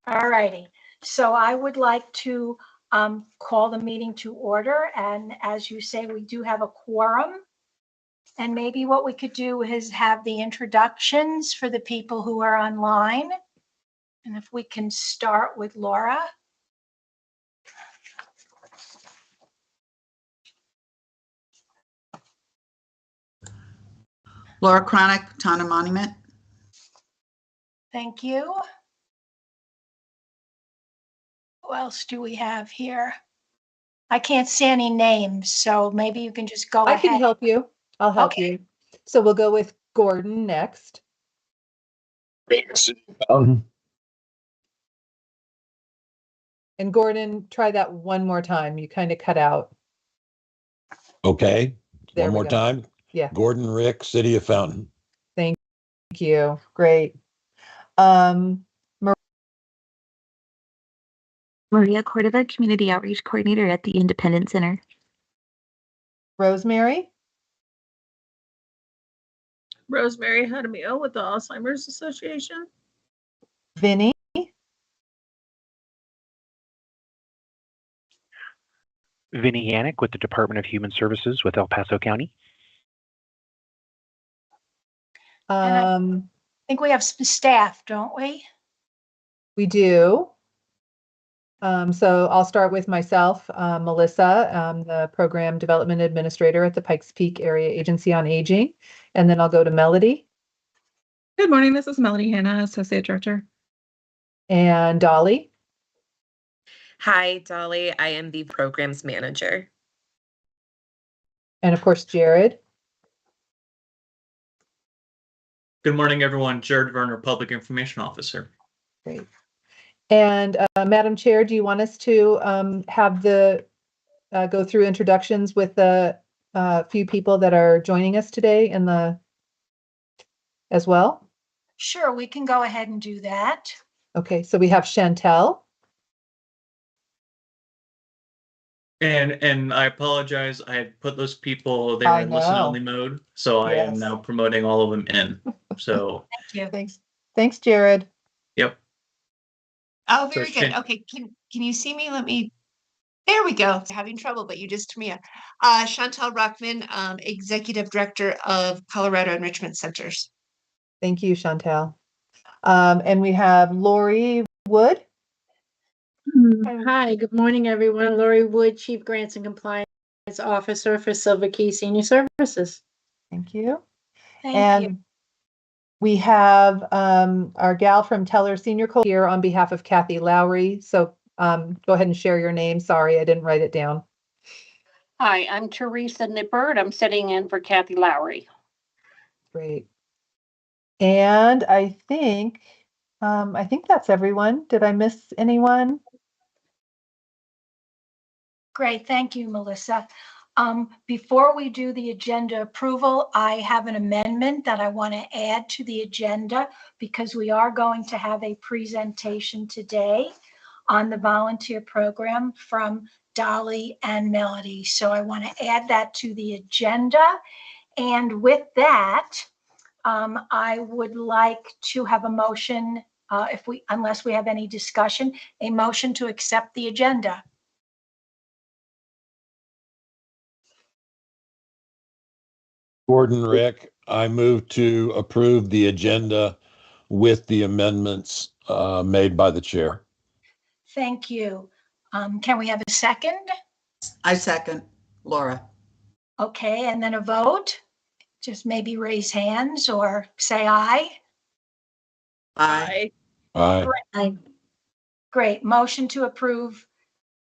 All righty. So I would like to call the meeting to order. And as you say, we do have a quorum. And maybe what we could do is have the introductions for the people who are online. And if we can start with Laura. Laura Chronic, Town and Monument. Thank you. Who else do we have here? I can't see any names, so maybe you can just go ahead. I can help you. I'll help Okay. you. So we'll go with Gordon next. And Gordon, try that one more time. You kind of cut out. Okay, There one we more go. time. Yeah. Gordon Rick, City of Fountain. Thank you. Great. Maria Cordova, Community Outreach Coordinator at the Independence Center. Rosemary. Rosemary Hadamio with the Alzheimer's Association. Vinny. Vinny Yannick with the Department of Human Services with El Paso County. I think we have some staff, don't we? We do. So I'll start with myself, Melissa, the Program Development Administrator at the Pikes Peak Area Agency on Aging. And then I'll go to Melody. Good morning, this is Melody Hanna, Associate Director. And Dolly. Hi, Dolly. I am the Programs Manager. And of course, Jared. Good morning, everyone. Jared Werner, Public Information Officer. Great. And Madam Chair, do you want us to have the go through introductions with the few people that are joining us today in the as well? Sure, we can go ahead and do that. Okay, so we have Chantel. And I apologize. I had put those people, they were I in listen know. only mode. So I am Yes. now promoting all of them in. So, Thank you. Thanks, Jared. yep. Oh, very So good. Okay, can you see me? There we go. Having trouble, but you just turned me on. Chantal Rockman, Executive Director of Colorado Enrichment Centers. Thank you, Chantel. And we have Lori Wood. Hi, good morning, everyone. Lori Wood, Chief Grants and Compliance Officer for Silver Key Senior Services. Thank you. Thank you. We have our gal from Teller Senior Co here on behalf of Kathy Lowry. So go ahead and share your name. Sorry, I didn't write it down. Hi, I'm Teresa Nippert. I'm sitting in for Kathy Lowry. Great. And I think that's everyone. Did I miss anyone? Great, thank you, Melissa. Before we do the agenda approval, I have an amendment that I want to add to the agenda because we are going to have a presentation today on the volunteer program from Dolly and Melody. So I want to add that to the agenda. And with that, I would like to have a motion, unless we have any discussion, a motion to accept the agenda. Gordon Rick, I move to approve the agenda with the amendments made by the chair. Thank you. Can we have a second? I second, Laura. Okay, and then a vote. Just maybe raise hands or say aye. Aye. Aye. Aye. Great. Motion to approve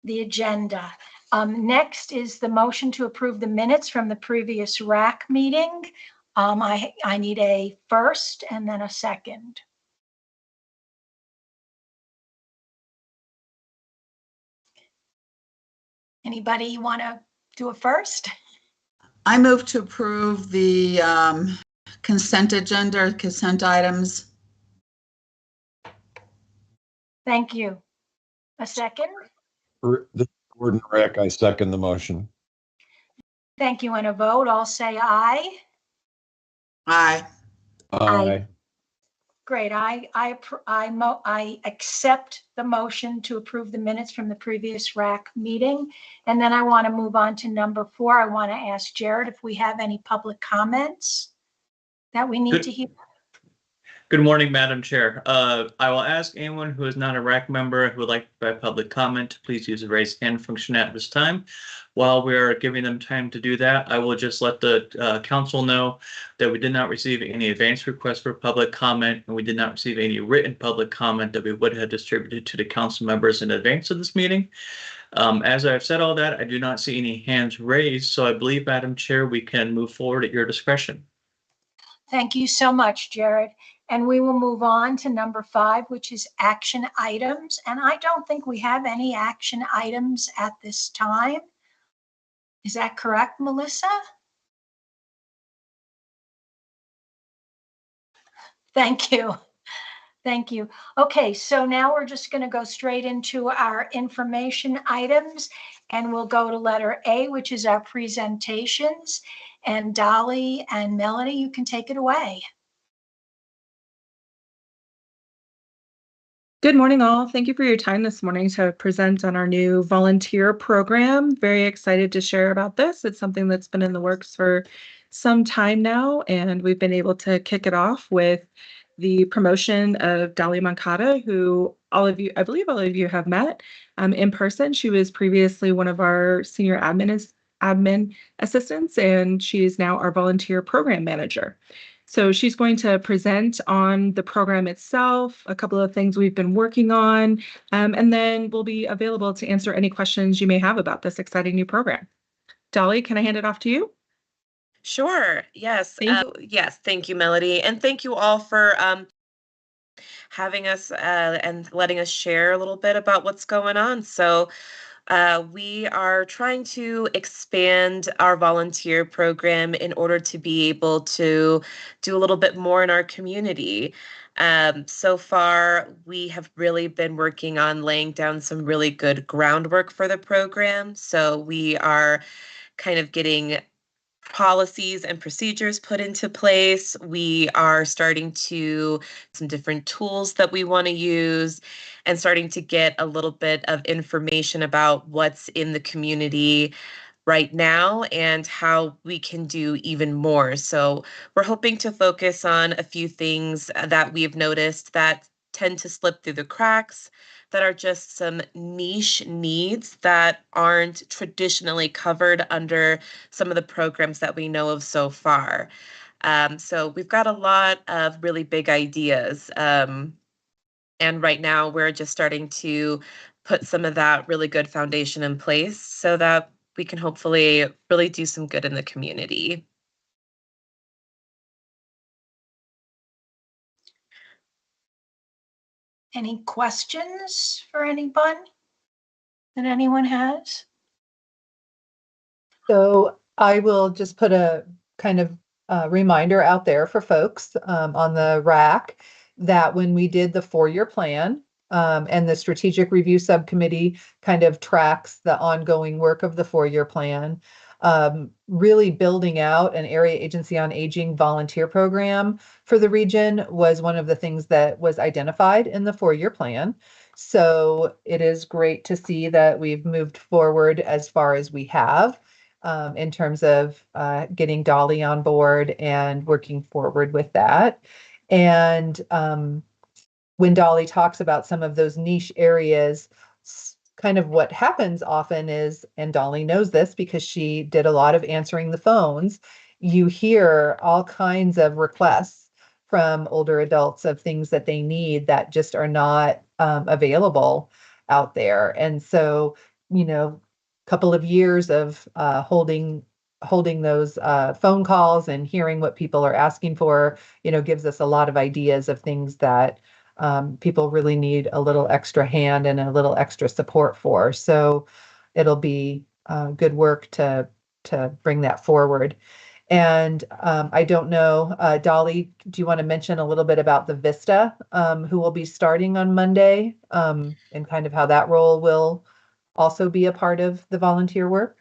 the agenda. Next is the motion to approve the minutes from the previous RAC meeting. I need a first and then a second. Anybody want to do a first? I move to approve the consent agenda, consent items. Thank you. A second? This is Gordon Rick, I second the motion. Thank you. And a vote, I'll say aye. Aye. Aye. Great. I accept the motion to approve the minutes from the previous RAC meeting. And then I want to move on to number 4. I want to ask Jared if we have any public comments that we need to hear. Good morning, Madam Chair. I will ask anyone who is not a RAC member who would like to provide public comment to please use the raise hand function at this time. While we are giving them time to do that, I will just let the council know that we did not receive any advance requests for public comment, and we did not receive any written public comment that we would have distributed to the council members in advance of this meeting. As I've said all that, I do not see any hands raised, so I believe, Madam Chair, we can move forward at your discretion. Thank you so much, Jared. And we will move on to number 5, which is action items. And I don't think we have any action items at this time. Is that correct, Melissa? Thank you. Thank you. Okay, so now we're just going to go straight into our information items, and we'll go to letter A, which is our presentations. And Dolly and Melanie, you can take it away. Good morning, all. Thank you for your time this morning to present on our new volunteer program. Very excited to share about this. It's something that's been in the works for some time now, and we've been able to kick it off with the promotion of Dolly Moncada, who I believe all of you have met in person. She was previously one of our senior admin assistants, and she is now our volunteer program manager. So she's going to present on the program itself, a couple of things we've been working on, and then we'll be available to answer any questions you may have about this exciting new program. Dolly, can I hand it off to you? Sure. Yes. Thank you. Yes. Thank you, Melody. And thank you all for having us and letting us share a little bit about what's going on. So we are trying to expand our volunteer program in order to be able to do a little bit more in our community. So far, we have really been working on laying down some really good groundwork for the program. So we are kind of getting policies and procedures put into place. We are starting to some different tools that we want to use and starting to get a little bit of information about what's in the community right now and how we can do even more. So we're hoping to focus on a few things that we've noticed that tend to slip through the cracks, that are just some niche needs that aren't traditionally covered under some of the programs that we know of so far. So we've got a lot of really big ideas. And right now we're just starting to put some of that really good foundation in place so that we can hopefully really do some good in the community. Any questions for anyone that anyone has? So I will just put a kind of reminder out there for folks on the rack that when we did the 4-year plan and the strategic review subcommittee kind of tracks the ongoing work of the 4-year plan, really building out an area agency on aging volunteer program for the region was one of the things that was identified in the 4-year plan. So it is great to see that we've moved forward as far as we have in terms of getting Dolly on board and working forward with that. And when Dolly talks about some of those niche areas, kind of what happens often is, and Dolly knows this because she did a lot of answering the phones, you hear all kinds of requests from older adults of things that they need that just are not available out there. And so, couple of years of holding those phone calls and hearing what people are asking for, gives us a lot of ideas of things that people really need a little extra hand and a little extra support for. So it'll be good work to bring that forward. And I don't know, Dolly, do you want to mention a little bit about the Vista, who will be starting on Monday, and kind of how that role will also be a part of the volunteer work?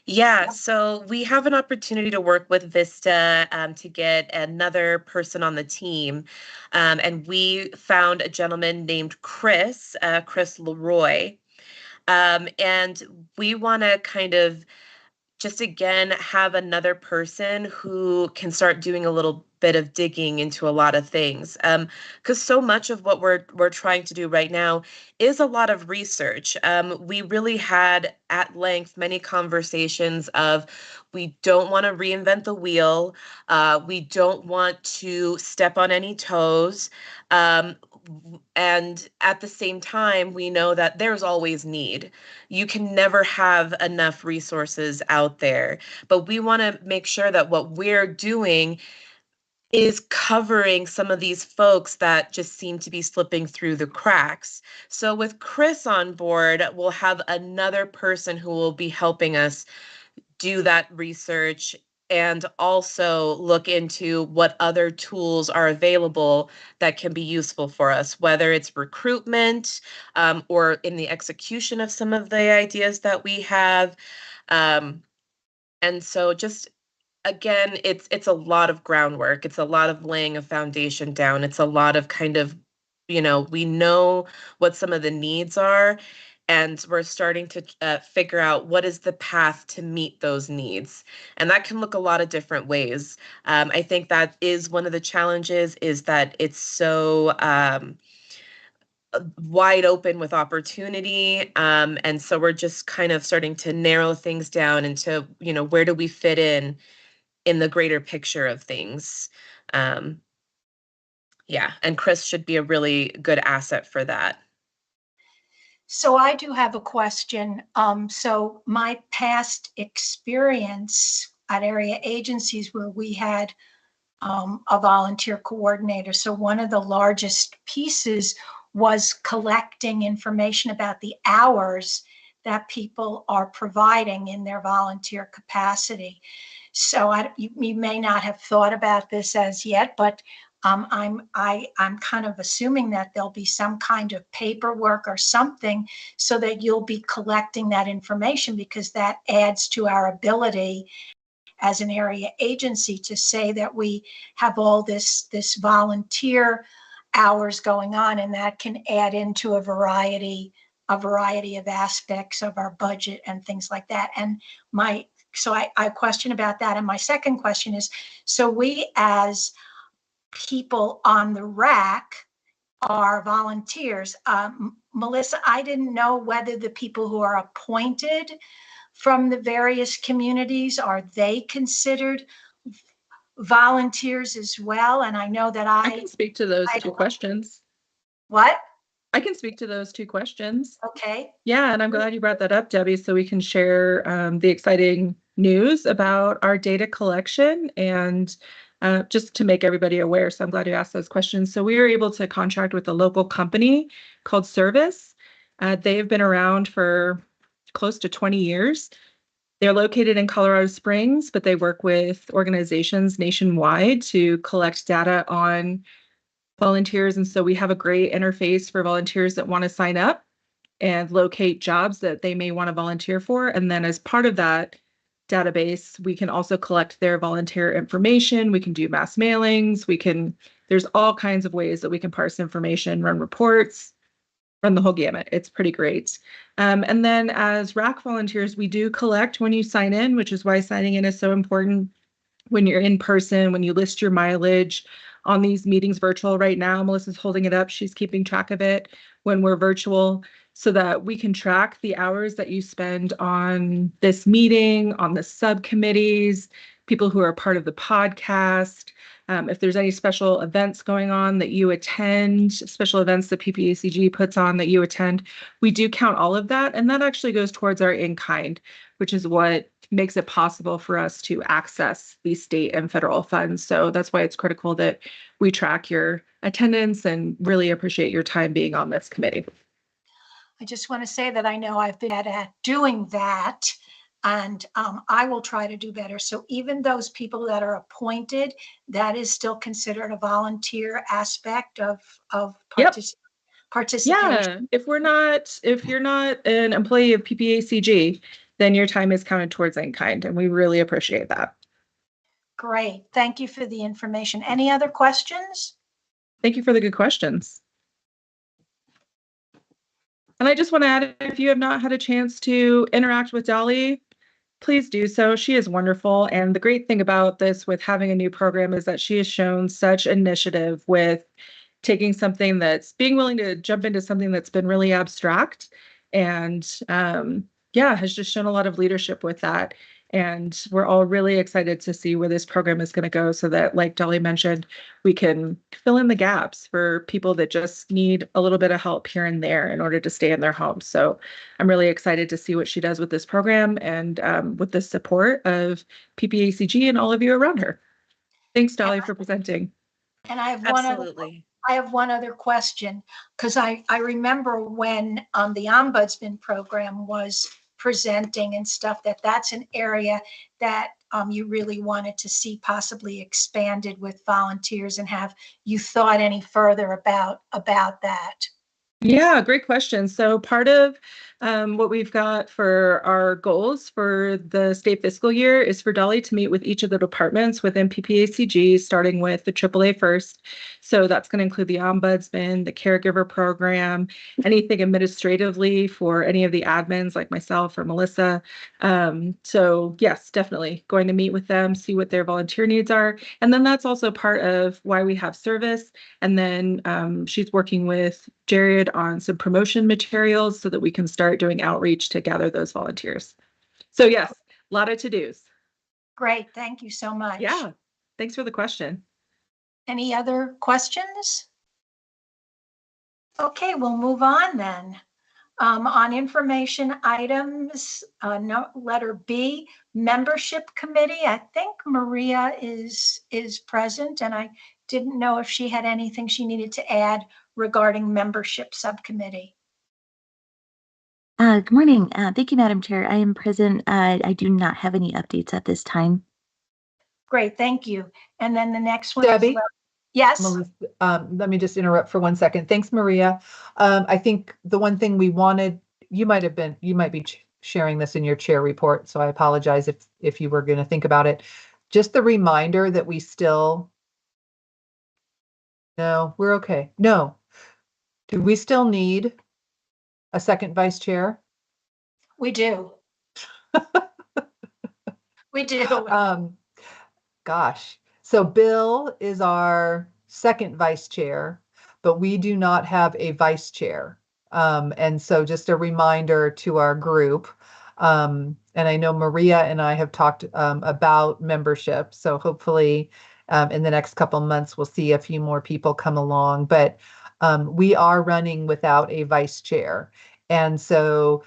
Yeah, so we have an opportunity to work with Vista to get another person on the team. And we found a gentleman named Chris Leroy. And we want to kind of just again have another person who can start doing a little bit of digging into a lot of things, because so much of what we're trying to do right now is a lot of research. We really had at length many conversations of we don't want to reinvent the wheel, we don't want to step on any toes, and at the same time we know that there's always need. You can never have enough resources out there, but we want to make sure that what we're doing is covering some of these folks that just seem to be slipping through the cracks. So with Chris on board, we'll have another person who will be helping us do that research and also look into what other tools are available that can be useful for us, whether it's recruitment, or in the execution of some of the ideas that we have. And so just again, it's a lot of groundwork. It's a lot of laying a foundation down. It's a lot of kind of, we know what some of the needs are, and we're starting to figure out what is the path to meet those needs. And that can look a lot of different ways. I think that is one of the challenges, is that it's so wide open with opportunity. And so we're just kind of starting to narrow things down into, where do we fit in the greater picture of things. Um, yeah, and Chris should be a really good asset for that. So I do have a question. So my past experience at area agencies where we had a volunteer coordinator. So one of the largest pieces was collecting information about the hours that people are providing in their volunteer capacity. So you may not have thought about this as yet, but I'm kind of assuming that there'll be some kind of paperwork or something so that you'll be collecting that information, because that adds to our ability as an area agency to say that we have all this volunteer hours going on, and that can add into a variety of aspects of our budget and things like that. And so I question about that. And my second question is, so we as people on the rack are volunteers. Melissa, I didn't know whether the people who are appointed from the various communities, are they considered volunteers as well? And I know that I can speak to those two questions. What? I can speak to those two questions. Okay. Yeah, and I'm glad you brought that up, Debbie, so we can share the exciting news about our data collection and just to make everybody aware. So I'm glad you asked those questions. So we were able to contract with a local company called Service. They've been around for close to 20 years. They're located in Colorado Springs, but they work with organizations nationwide to collect data on volunteers. And so we have a great interface for volunteers that want to sign up and locate jobs that they may want to volunteer for. And then as part of that database, we can also collect their volunteer information. We can do mass mailings. There's all kinds of ways that we can parse information, run reports, run the whole gamut. It's pretty great. And then as RAC volunteers, we do collect when you sign in, which is why signing in is so important. When you're in person, when you list your mileage on these meetings virtual right now, Melissa's holding it up. She's keeping track of it when we're virtual so that we can track the hours that you spend on this meeting, on the subcommittees, people who are part of the podcast. If there's any special events going on that you attend, special events that PPACG puts on that you attend, we do count all of that. And that actually goes towards our in-kind, which is what makes it possible for us to access these state and federal funds. So that's why it's critical that we track your attendance and really appreciate your time being on this committee. I just want to say that I know I've been at doing that, and I will try to do better. So even those people that are appointed, that is still considered a volunteer aspect of participation. Yeah, if you're not an employee of PPACG, then your time is counted towards in kind, and we really appreciate that. Great. Thank you for the information. Any other questions? Thank you for the good questions. And I just want to add, if you have not had a chance to interact with Dolly, please do so. She is wonderful. And the great thing about this with having a new program is that she has shown such initiative with taking something that's being willing to jump into something that's been really abstract and yeah, has just shown a lot of leadership with that. And we're all really excited to see where this program is going to go so that, like Dolly mentioned, we can fill in the gaps for people that just need a little bit of help here and there in order to stay in their homes. So I'm really excited to see what she does with this program and with the support of PPACG and all of you around her. Thanks, Dolly, for presenting. And I have Absolutely. one other question, because I remember when the Ombudsman program was presenting and stuff, that's an area that you really wanted to see possibly expanded with volunteers, and have you thought any further about that? Yeah, great question. So part of what we've got for our goals for the state fiscal year is for Dolly to meet with each of the departments within PPACG, starting with the AAA first. So that's going to include the ombudsman, the caregiver program, anything administratively for any of the admins like myself or Melissa. So yes, definitely going to meet with them, see what their volunteer needs are. And then that's also part of why we have service. And then she's working with Jared on some promotion materials so that we can start doing outreach to gather those volunteers. So yes, a lot of to-dos. Great, thank you so much. Yeah, thanks for the question. Any other questions? Okay, we'll move on then. On information items, letter B, membership committee. I think Maria is present, and I didn't know if she had anything she needed to add regarding membership subcommittee. Good morning. Thank you, Madam Chair. I am present. I do not have any updates at this time. Great, thank you. And then the next one. Debbie? Yes. Melissa, let me just interrupt for 1 second. Thanks, Maria. I think the one thing we wanted, you might be sharing this in your chair report, so I apologize if you were going to think about it. Just the reminder that we still, no, we're okay. No. Do we still need a second vice chair? We do. We do. Gosh. So Bill is our second vice chair, but we do not have a vice chair. And so just a reminder to our group. And I know Maria and I have talked about membership. So hopefully in the next couple months, we'll see a few more people come along. But we are running without a vice chair. And so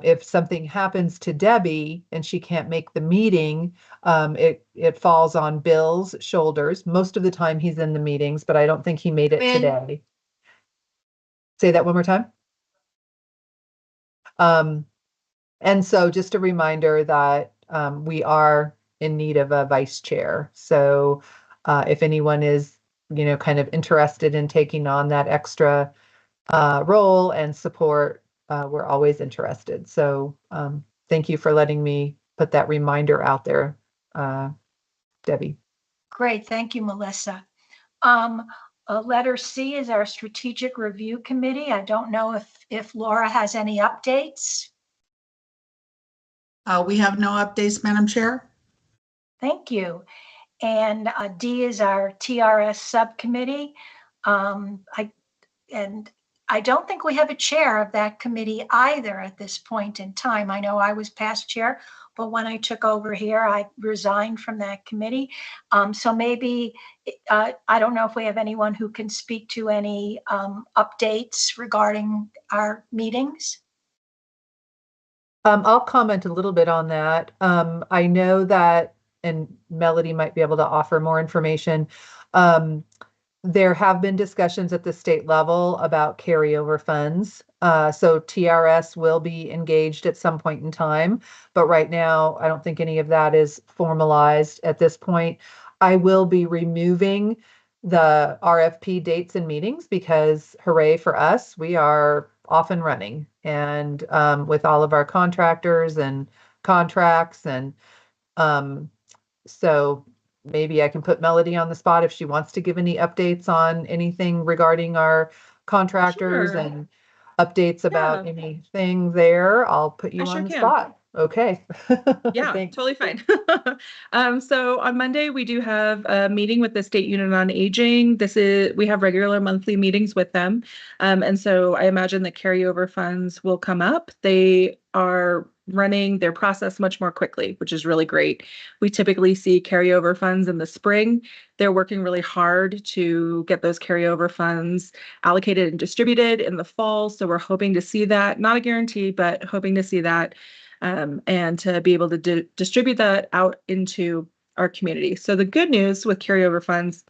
if something happens to Debbie and she can't make the meeting, it falls on Bill's shoulders. Most of the time he's in the meetings, but I don't think he made it today. Say that one more time. And so just a reminder that we are in need of a vice chair. So if anyone is, kind of interested in taking on that extra role and support, we're always interested. So thank you for letting me put that reminder out there, Debbie. Great, thank you, Melissa. Letter C is our strategic review committee. I don't know if Laura has any updates. We have no updates, Madam Chair. Thank you. And D is our TRS subcommittee. I don't think we have a chair of that committee either at this point in time. I know I was past chair, but when I took over here, I resigned from that committee. So maybe, I don't know if we have anyone who can speak to any updates regarding our meetings. I'll comment a little bit on that. I know that, and Melody might be able to offer more information. There have been discussions at the state level about carryover funds. So TRS will be engaged at some point in time, but right now I don't think any of that is formalized at this point. I will be removing the RFP dates and meetings because hooray for us, we are off and running, and with all of our contractors and contracts. And so maybe I can put Melody on the spot if she wants to give any updates on anything regarding our contractors Sure. and updates about Yeah. anything there. I'll put you I sure on the can. spot. Okay. Yeah, Thanks. totally fine. So on Monday, we do have a meeting with the State Unit on Aging. We have regular monthly meetings with them. And so I imagine that carryover funds will come up. They are running their process much more quickly, which is really great. We typically see carryover funds in the spring. They're working really hard to get those carryover funds allocated and distributed in the fall. So we're hoping to see that, not a guarantee, but hoping to see that and to be able to distribute that out into our community. So the good news with carryover funds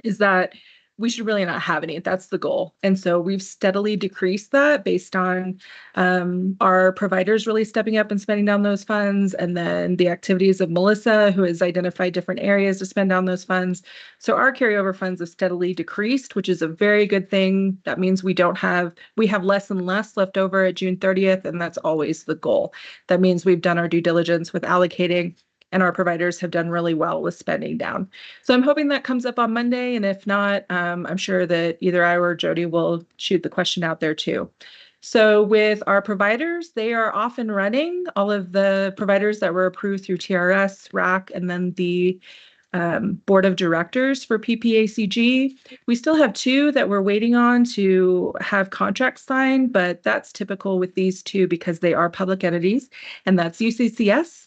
is that we should really not have any. That's the goal. And so we've steadily decreased that based on our providers really stepping up and spending down those funds, and then the activities of Melissa, who has identified different areas to spend down those funds. So our carryover funds have steadily decreased, which is a very good thing. That means we have less and less left over at June 30th, and that's always the goal. That means we've done our due diligence with allocating, and our providers have done really well with spending down. So I'm hoping that comes up on Monday, and if not, I'm sure that either I or Jody will shoot the question out there too. So with our providers, they are off and running. All of the providers that were approved through TRS, RAC, and then the board of directors for PPACG. We still have 2 that we're waiting on to have contracts signed, but that's typical with these 2 because they are public entities, and that's UCCS,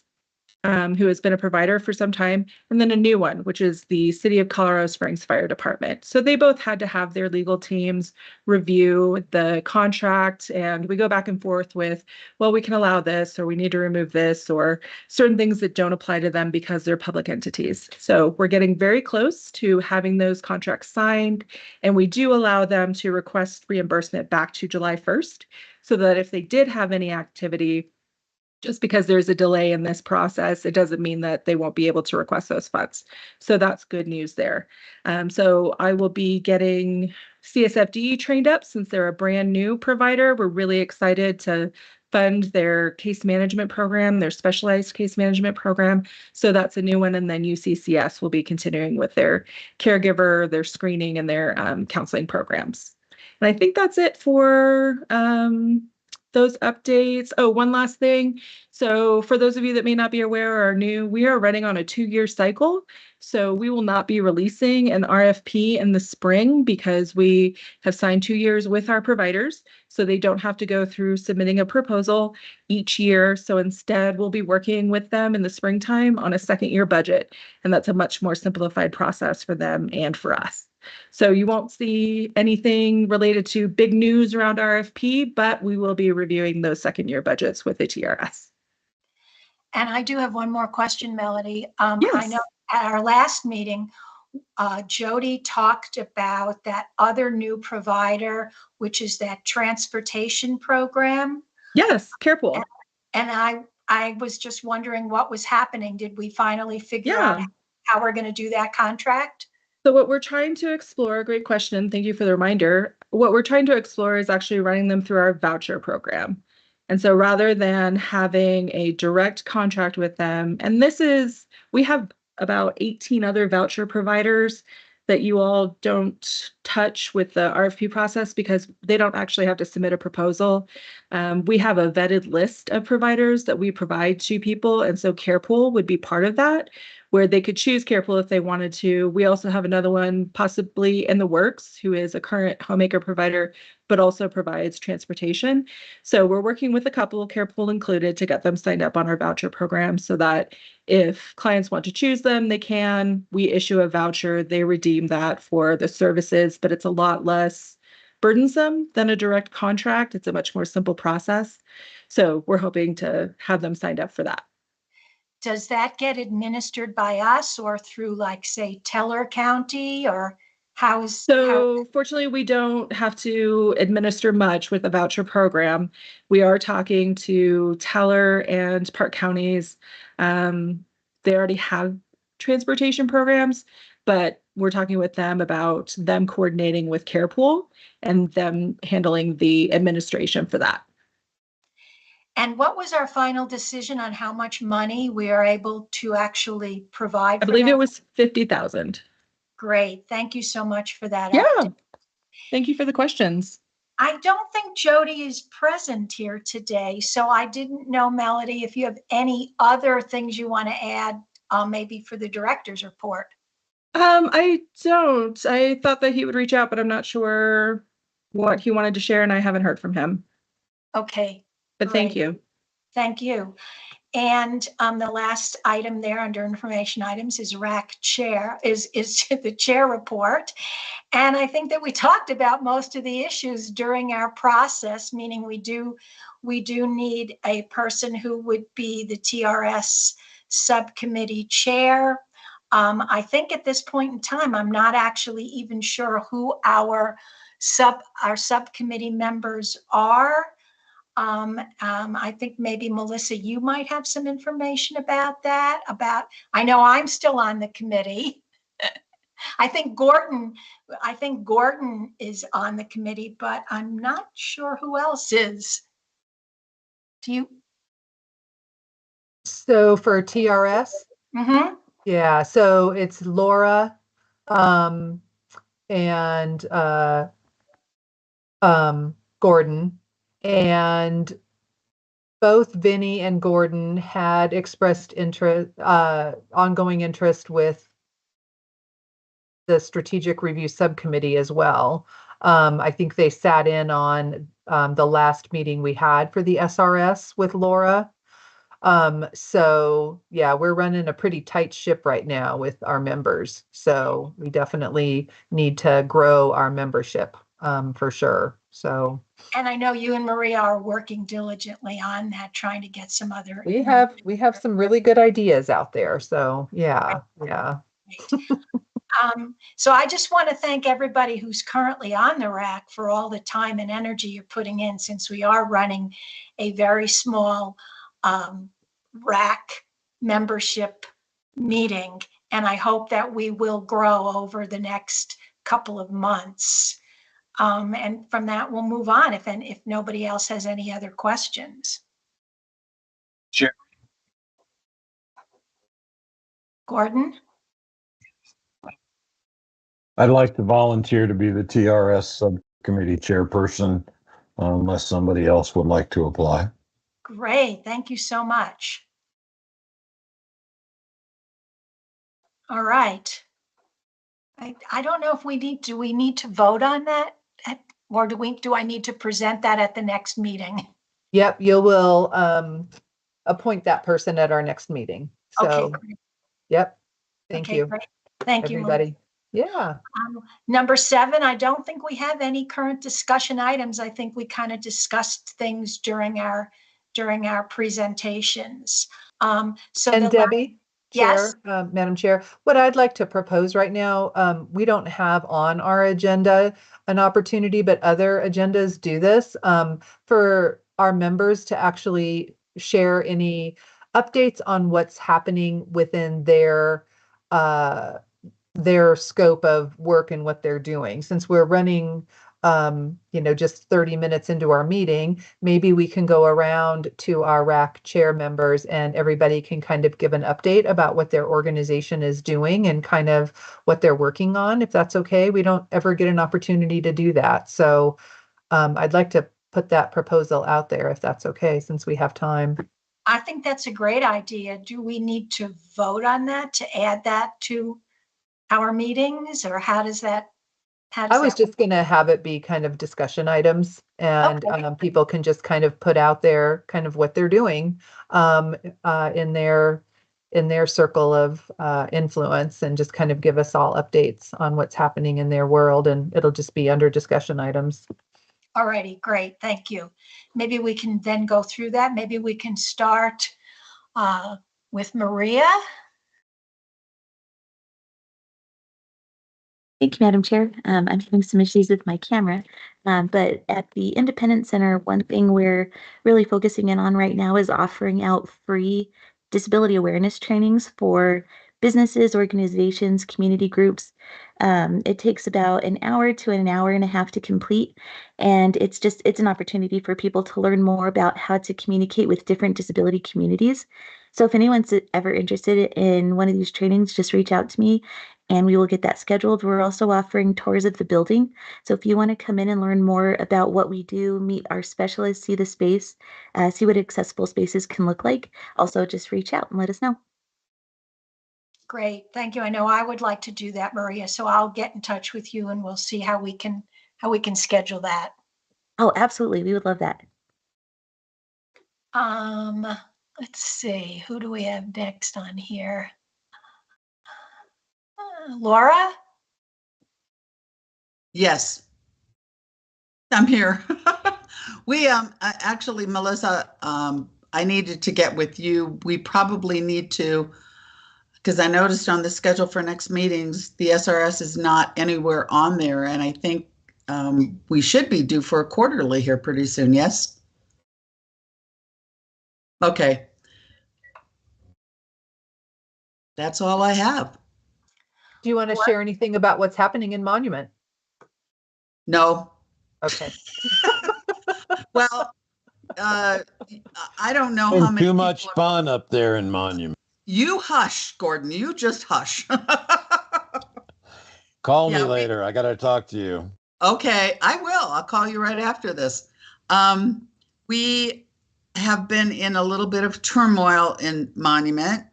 who has been a provider for some time, and then a new one, which is the City of Colorado Springs Fire Department. So they both had to have their legal teams review the contract, and we go back and forth with, well, we can allow this, or we need to remove this, or certain things that don't apply to them because they're public entities. So we're getting very close to having those contracts signed, and we do allow them to request reimbursement back to July 1st, so that if they did have any activity, just because there's a delay in this process, it doesn't mean that they won't be able to request those funds. So that's good news there. So I will be getting CSFD trained up since they're a brand new provider. We're really excited to fund their case management program, their specialized case management program. So that's a new one. And then UCCS will be continuing with their caregiver, their screening, and their counseling programs. And I think that's it for those updates. Oh, one last thing. So for those of you that may not be aware or are new, we are running on a 2-year cycle. So we will not be releasing an RFP in the spring because we have signed 2 years with our providers. So they don't have to go through submitting a proposal each year. So instead, we'll be working with them in the springtime on a 2nd-year budget. And that's a much more simplified process for them and for us. So you won't see anything related to big news around RFP, but we will be reviewing those 2nd-year budgets with the TRS. And I do have one more question, Melody. Yes. I know at our last meeting, Jody talked about that other new provider, which is that transportation program. Yes, Carepool. And I was just wondering what was happening. Did we finally figure out how we're going to do that contract? So what we're trying to explore, great question, thank you for the reminder. What we're trying to explore is actually running them through our voucher program. And so rather than having a direct contract with them, and we have about 18 other voucher providers that you all don't touch with the RFP process because they don't actually have to submit a proposal. We have a vetted list of providers that we provide to people, and so Carepool would be part of that, where they could choose Carepool if they wanted to. We also have another one possibly in the works who is a current homemaker provider, but also provides transportation. So we're working with a couple, Carepool included, to get them signed up on our voucher program so that if clients want to choose them, they can. We issue a voucher, they redeem that for the services, but it's a lot less burdensome than a direct contract. It's a much more simple process. So we're hoping to have them signed up for that. Does that get administered by us or through, like, say, Teller County, or fortunately, we don't have to administer much with the voucher program. We are talking to Teller and Park counties. They already have transportation programs, but we're talking with them about them coordinating with Carepool and them handling the administration for that. And what was our final decision on how much money we are able to actually provide? I for believe them? it was 50,000. Great. Thank you so much for that. Yeah. update. Thank you for the questions. I don't think Jody is present here today, so I didn't know, Melody, if you have any other things you want to add, maybe for the director's report. I don't. I thought that he would reach out, but I'm not sure what he wanted to share, and I haven't heard from him. Okay. But thank great. you. Thank you. And the last item there under information items is RAC chair, is the chair report. And I think that we talked about most of the issues during our process, meaning we do need a person who would be the TRS subcommittee chair. I think at this point in time, I'm not actually even sure who our subcommittee members are. I think maybe Melissa, you might have some information about that. I know I'm still on the committee. I think Gordon is on the committee, but I'm not sure who else is. Do you? So for TRS, Mm-hmm. yeah, so it's Laura, and Gordon, and both Vinny and Gordon had expressed interest, ongoing interest with the strategic review subcommittee as well. I think they sat in on the last meeting we had for the SRS with Laura. So yeah, we're running a pretty tight ship right now with our members. So we definitely need to grow our membership, for sure. So And I know you and Maria are working diligently on that, trying to get some other. we have some really good ideas out there. So yeah. So I just want to thank everybody who's currently on the RAC for all the time and energy you're putting in, since we are running a very small RAC membership meeting. And I hope that we will grow over the next couple of months. And from that, we'll move on if nobody else has any other questions. Sure. Gordon? I'd like to volunteer to be the TRS subcommittee chairperson, unless somebody else would like to apply. Great, thank you so much. All right. I don't know if do we need to vote on that? Or do I need to present that at the next meeting? Yep, you will appoint that person at our next meeting. So, Okay, great. Yep. Thank you. Great. Thank you, everybody. Yeah. Number 7, I don't think we have any current discussion items. I think we kind of discussed things during our presentations. So And Debbie, yes. Chair, Madam Chair, what I'd like to propose right now, we don't have on our agenda an opportunity, but other agendas do this, for our members to actually share any updates on what's happening within their scope of work and what they're doing. Since we're running, just 30 minutes into our meeting, maybe we can go around to our RAC chair members and everybody can kind of give an update about what their organization is doing and kind of what they're working on, if that's okay. We don't ever get an opportunity to do that. So I'd like to put that proposal out there if that's okay, since we have time. I think that's a great idea. Do we need to vote on that to add that to our meetings, or how does that? I was just going to have it be kind of discussion items, and Okay. People can just kind of put out there kind of what they're doing in their circle of influence, and just kind of give us all updates on what's happening in their world, and it'll just be under discussion items. All righty, great, thank you. Maybe we can then go through that. Maybe we can start with Maria. Thank you, Madam Chair. I'm having some issues with my camera, but at the Independence Center, one thing we're really focusing in on right now is offering out free disability awareness trainings for businesses, organizations, community groups. It takes about an hour to an hour and a half to complete. And it's an opportunity for people to learn more about how to communicate with different disability communities. So if anyone's ever interested in one of these trainings, just reach out to me and we will get that scheduled. We're also offering tours of the building. So if you want to come in and learn more about what we do, meet our specialists, see the space, see what accessible spaces can look like, also just reach out and let us know. Great, thank you. I know I would like to do that, Maria, so I'll get in touch with you and we'll see how we can schedule that. Oh, absolutely. We would love that. Let's see, who do we have next on here? Laura? Yes. I'm here. We actually, Melissa, I needed to get with you. We probably need to, because I noticed on the schedule for next meetings, the SRS is not anywhere on there, and I think we should be due for a quarterly here pretty soon. Yes. Okay. That's all I have. Do you want to share anything about what's happening in Monument? No. Okay. Well, I don't know how Been many too much people- fun up there in Monument. You hush, Gordon. You just hush. Call me Yeah, later. I got to talk to you. Okay, I will. I'll call you right after this. We have been in a little bit of turmoil in Monument.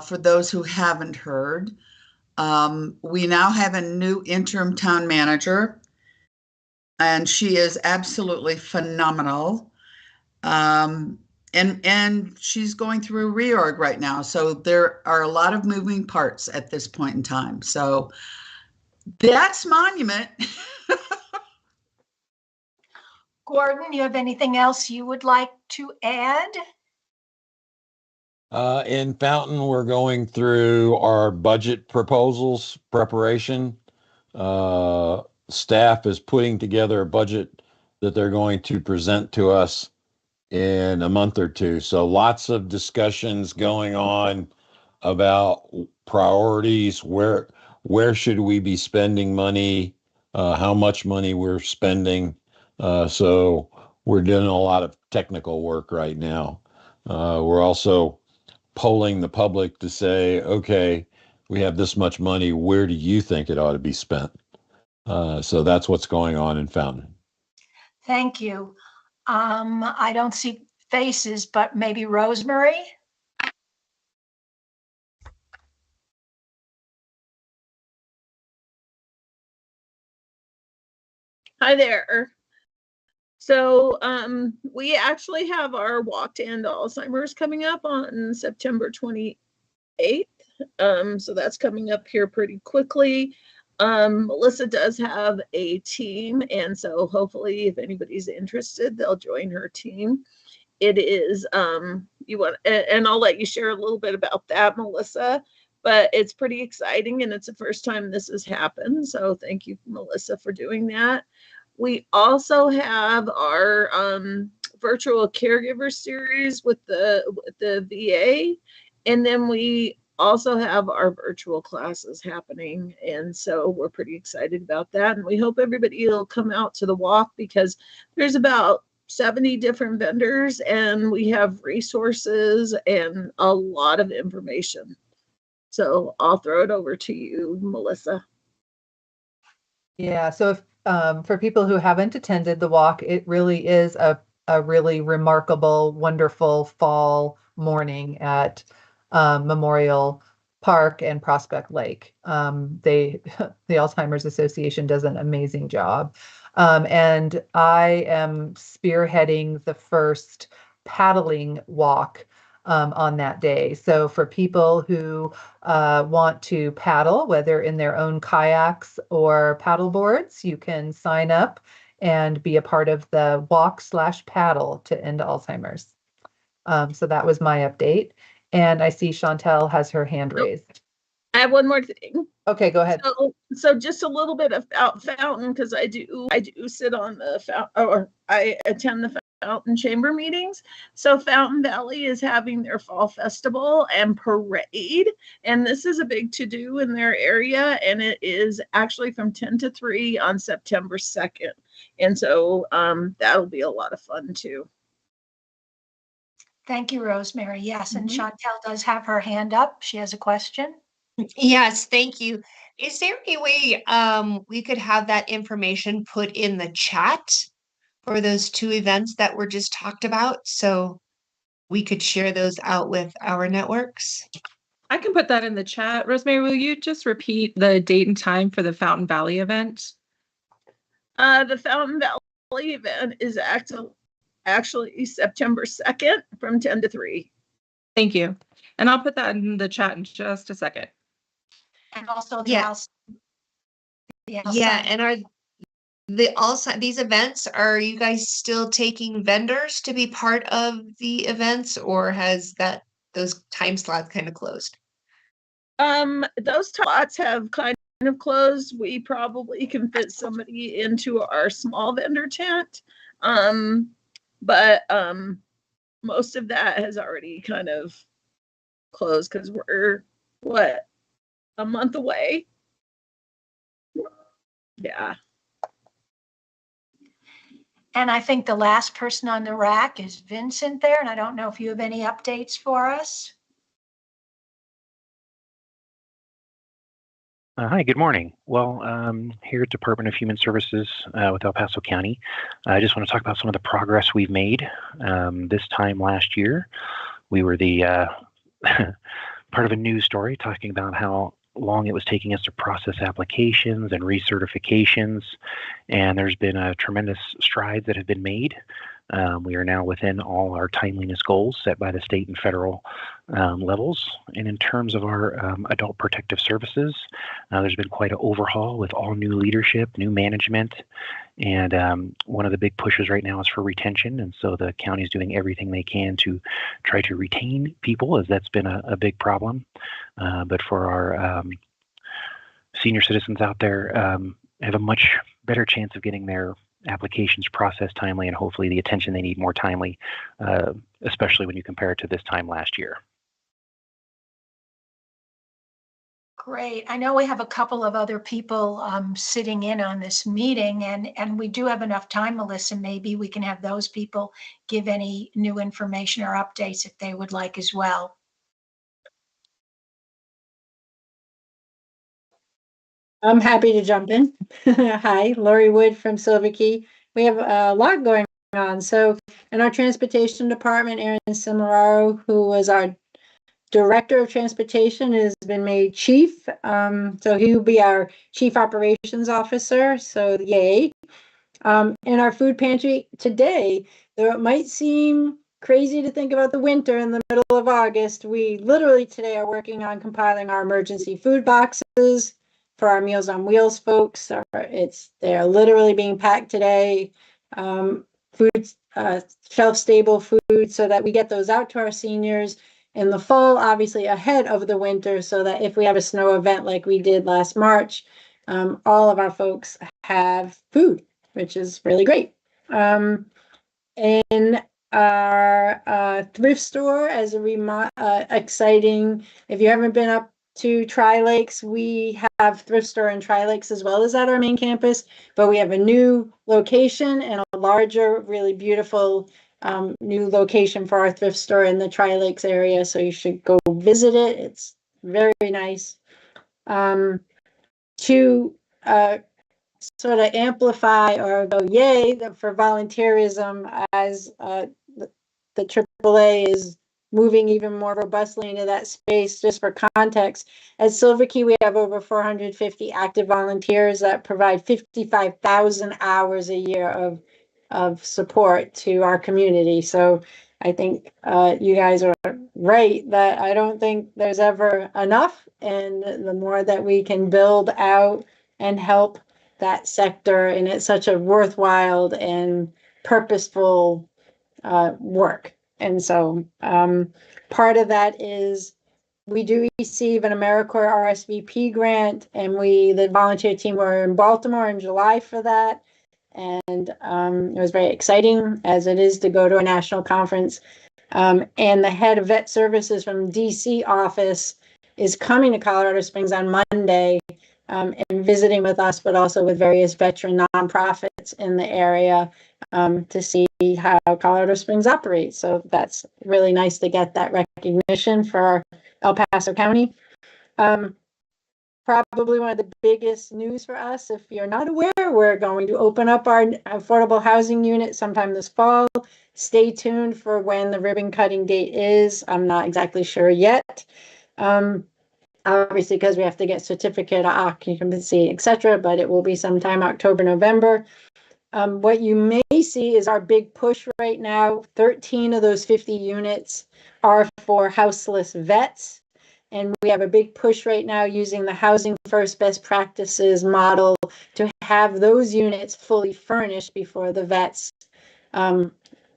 For those who haven't heard, we now have a new interim town manager, and she is absolutely phenomenal. And she's going through a reorg right now. So there are a lot of moving parts at this point in time. So that's Monument. Gordon, you have anything else you would like to add? In Fountain, we're going through our budget proposals preparation. Staff is putting together a budget that they're going to present to us in a month or two. So lots of discussions going on about priorities, where should we be spending money, how much money we're spending. So we're doing a lot of technical work right now. We're also polling the public to say, okay, we have this much money. Where do you think it ought to be spent? So that's what's going on in Fountain. Thank you. I don't see faces, but maybe Rosemary? Hi there. So we actually have our walk to end Alzheimer's coming up on September 28th. So that's coming up here pretty quickly. Melissa does have a team, and so hopefully if anybody's interested, they'll join her team. It is and I'll let you share a little bit about that, Melissa, but it's pretty exciting and it's the first time this has happened. So thank you, Melissa, for doing that. We also have our virtual caregiver series with the VA, and then we also have our virtual classes happening, and so we're pretty excited about that, and we hope everybody will come out to the walk because there's about 70 different vendors and we have resources and a lot of information. So I'll throw it over to you, Melissa. Yeah, so if, for people who haven't attended the walk, it really is a really remarkable, wonderful fall morning at Memorial Park and Prospect Lake. The Alzheimer's Association does an amazing job. And I am spearheading the first paddling walk on that day. So for people who want to paddle, whether in their own kayaks or paddle boards, you can sign up and be a part of the walk/paddle to end Alzheimer's. So that was my update. And I see Chantel has her hand raised. I have one more thing. Okay, go ahead. So just a little bit about Fountain, because I do sit on the Fountain, or I attend the Fountain Chamber meetings. So Fountain Valley is having their fall festival and parade, and this is a big to-do in their area, and it is actually from 10 to 3 on September 2nd. And so that'll be a lot of fun too. Thank you, Rosemary. Yes, and Mhm. Chantel does have her hand up. She has a question. Yes, thank you. Is there any way we could have that information put in the chat for those two events that were just talked about, so we could share those out with our networks? I can put that in the chat. Rosemary, will you just repeat the date and time for the Fountain Valley event? The Fountain Valley event is actually September 2nd from 10 to 3. Thank you. And I'll put that in the chat in just a second. And also the Yeah. house. Yeah, and are these events, are you guys still taking vendors to be part of the events, or has those time slots kind of closed? Those slots have kind of closed. We probably can fit somebody into our small vendor tent. But most of that has already kind of closed because we're a month away. Yeah. And I think the last person on the rack is Vincent there, and I don't know if you have any updates for us. Hi, good morning. Well, here at Department of Human Services with El Paso County, I just want to talk about some of the progress we've made. This time last year, we were the part of a news story talking about how long it was taking us to process applications and recertifications, and there's been a tremendous strides that have been made. We are now within all our timeliness goals set by the state and federal levels. And in terms of our adult protective services, there's been quite an overhaul with all new leadership, new management. And one of the big pushes right now is for retention. And so the county is doing everything they can to try to retain people, as that's been a big problem. But for our senior citizens out there, have a much better chance of getting their applications processed timely and hopefully the attention they need more timely, especially when you compare it to this time last year. Great. I know we have a couple of other people sitting in on this meeting, and we do have enough time, Melissa. Maybe we can have those people give any new information or updates if they would like as well. I'm happy to jump in. Hi, Lori Wood from Silver Key. We have a lot going on. So in our transportation department, Aaron Cimararo, who was our director of transportation, has been made chief. So he will be our chief operations officer. So yay. In our food pantry today, though it might seem crazy to think about the winter in the middle of August, we literally today are working on compiling our emergency food boxes for our Meals on Wheels folks. They're literally being packed today. Food, shelf stable food, so that we get those out to our seniors in the fall, obviously ahead of the winter, so that if we have a snow event like we did last March, all of our folks have food, which is really great. In our thrift store, as a exciting, if you haven't been up to Tri-Lakes, we have thrift store in Tri-Lakes as well as at our main campus, but we have a new location and a larger, really beautiful new location for our thrift store in the Tri-Lakes area. So you should go visit it. It's very nice. To sort of amplify or go yay for volunteerism, as the AAA is moving even more robustly into that space. Just for context, at Silver Key, we have over 450 active volunteers that provide 55,000 hours a year of support to our community. So I think you guys are right that I don't think there's ever enough, and the more that we can build out and help that sector, and it's such a worthwhile and purposeful work. And so part of that is we do receive an AmeriCorps RSVP grant, and the volunteer team were in Baltimore in July for that. and it was very exciting, as it is to go to a national conference. And the head of vet services from DC office is coming to Colorado Springs on Monday and visiting with us, but also with various veteran nonprofits in the area to see how Colorado Springs operates. So that's really nice to get that recognition for El Paso County. Probably one of the biggest news for us, if you're not aware, we're going to open up our affordable housing unit sometime this fall. Stay tuned for when the ribbon cutting date is. I'm not exactly sure yet. Obviously, because we have to get certificate of occupancy, etc., but it will be sometime October, November. What you may see is our big push right now. 13 of those 50 units are for houseless vets. And we have a big push right now using the Housing First Best Practices model to have those units fully furnished before the vets,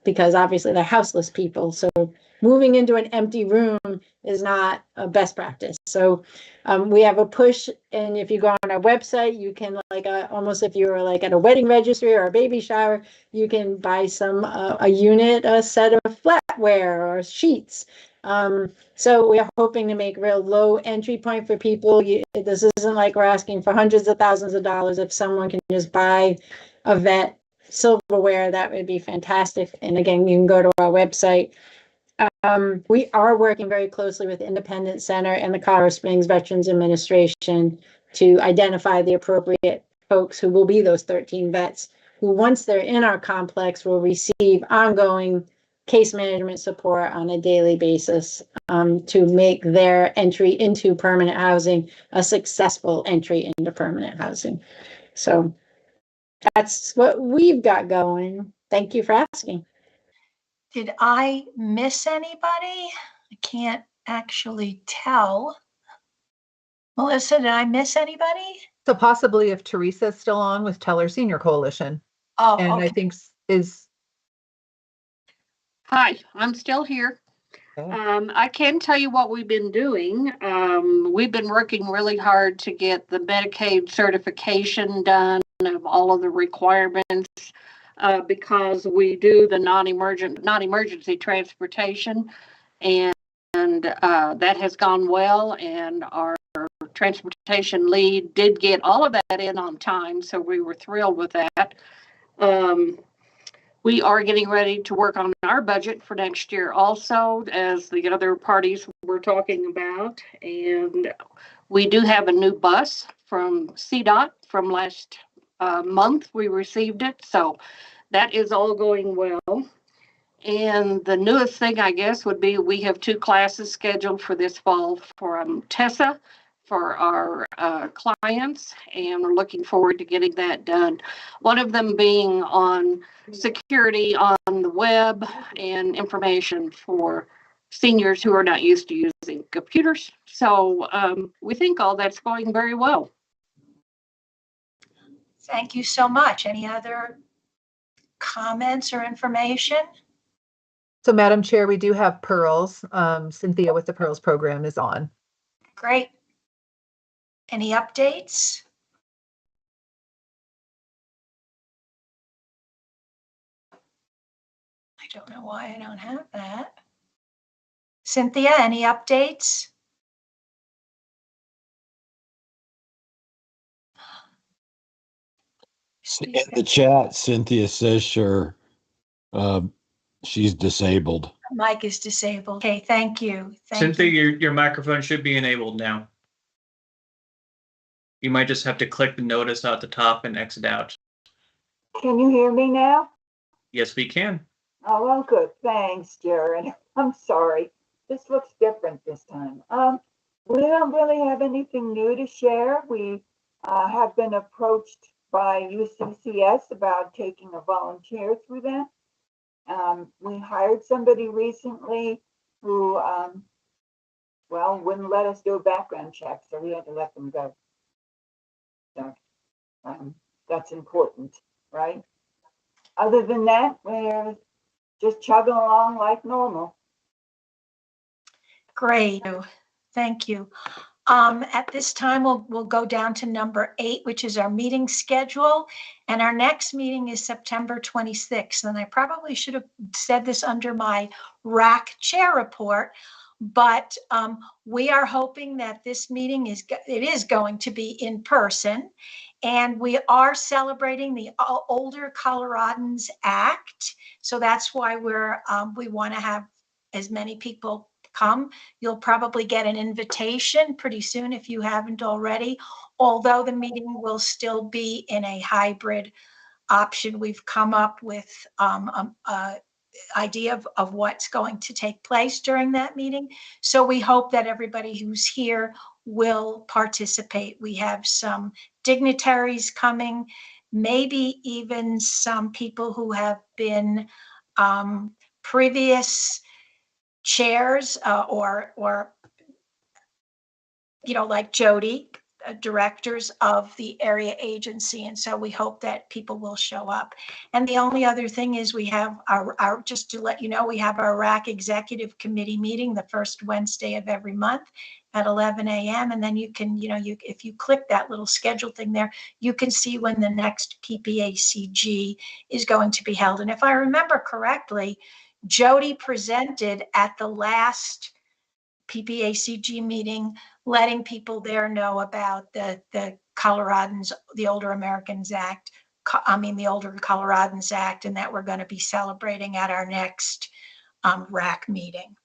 because obviously they're houseless people. So moving into an empty room is not a best practice. So we have a push, and if you go on our website, you can almost if you were like at a wedding registry or a baby shower, you can buy a unit, a set of flatware or sheets. So we are hoping to make real low entry point for people. This isn't like we're asking for hundreds of thousands of dollars. If someone can just buy a vet silverware, that would be fantastic. And again, you can go to our website. We are working very closely with Independence Center and the Colorado Springs Veterans Administration to identify the appropriate folks who will be those 13 vets who, once they're in our complex, will receive ongoing case management support on a daily basis to make their entry into permanent housing a successful entry into permanent housing. So that's what we've got going. Thank you for asking. Did I miss anybody? I can't actually tell. Melissa, did I miss anybody? So possibly if Teresa's still on with Teller Senior Coalition. Oh, And okay. I think is. Hi, I'm still here. I can tell you what we've been doing. We've been working really hard to get the Medicaid certification done of all of the requirements because we do the non-emergency transportation, and that has gone well. And our transportation lead did get all of that in on time, so we were thrilled with that. We are getting ready to work on our budget for next year also, as the other parties were talking about. And we do have a new bus from CDOT from last month. We received it. So that is all going well. And the newest thing, I guess, would be we have 2 classes scheduled for this fall from Tessa for our clients, and we're looking forward to getting that done. One of them being on security on the web and information for seniors who are not used to using computers. So we think all that's going very well. Thank you so much. Any other comments or information? So Madam Chair, we do have Pearls. Cynthia with the Pearls program is on. Great. Any updates? I don't know why I don't have that. Cynthia, any updates? In the chat, Cynthia says she's disabled. Mic is disabled. Okay, thank you. Cynthia, your microphone should be enabled now. You might just have to click the notice at the top and exit out. Can you hear me now? Yes, we can. Oh, well, good. Thanks, Jared. I'm sorry. This looks different this time. We don't really have anything new to share. We have been approached by UCCS about taking a volunteer through them. We hired somebody recently who, wouldn't let us do a background check, so we had to let them go. So that's important, right? Other than that, we're just chugging along like normal. Great. Thank you. At this time, we'll go down to number 8, which is our meeting schedule. And our next meeting is September 26th. And I probably should have said this under my RAC chair report, but we are hoping that this meeting is going to be in person. And we are celebrating the Older Coloradans Act. So that's why we want to have as many people come. You'll probably get an invitation pretty soon if you haven't already, although the meeting will still be in a hybrid option. We've come up with an idea of what's going to take place during that meeting. So we hope that everybody who's here will participate. We have some dignitaries coming, maybe even some people who have been previous chairs or like Jody, directors of the area agency. And so we hope that people will show up. And the only other thing is we have our just to let you know, we have our RAC Executive Committee meeting the first Wednesday of every month at 11 a.m. And then you can, if you click that little schedule thing there, you can see when the next PPACG is going to be held. And if I remember correctly, Jody presented at the last PPACG meeting, letting people there know about the Coloradans, the Older Americans Act, the Older Coloradans Act, and that we're going to be celebrating at our next RAC meeting.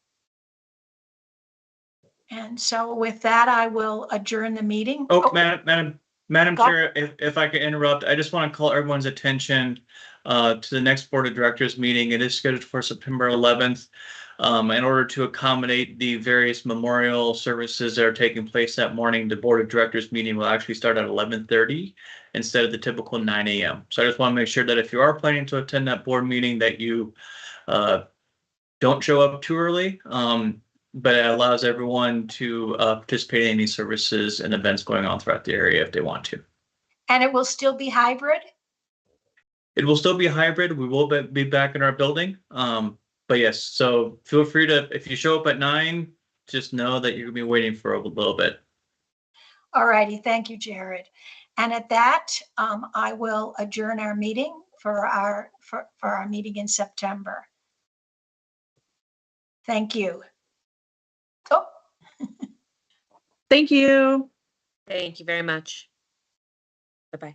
And so with that, I will adjourn the meeting. Madam Chair, if I could interrupt, I just want to call everyone's attention to the next Board of Directors meeting. It is scheduled for September 11th. In order to accommodate the various memorial services that are taking place that morning, the Board of Directors meeting will actually start at 11:30 instead of the typical 9 a.m. So I just want to make sure that if you are planning to attend that board meeting, that you don't show up too early. But it allows everyone to participate in any services and events going on throughout the area if they want to. And it will still be hybrid? It will still be hybrid. We will be back in our building. But yes, so feel free to, if you show up at 9, just know that you're going to be waiting for a little bit. All righty. Thank you, Jared. And at that, I will adjourn our meeting for our meeting in September. Thank you. Oh. Thank you. Thank you very much. Bye-bye.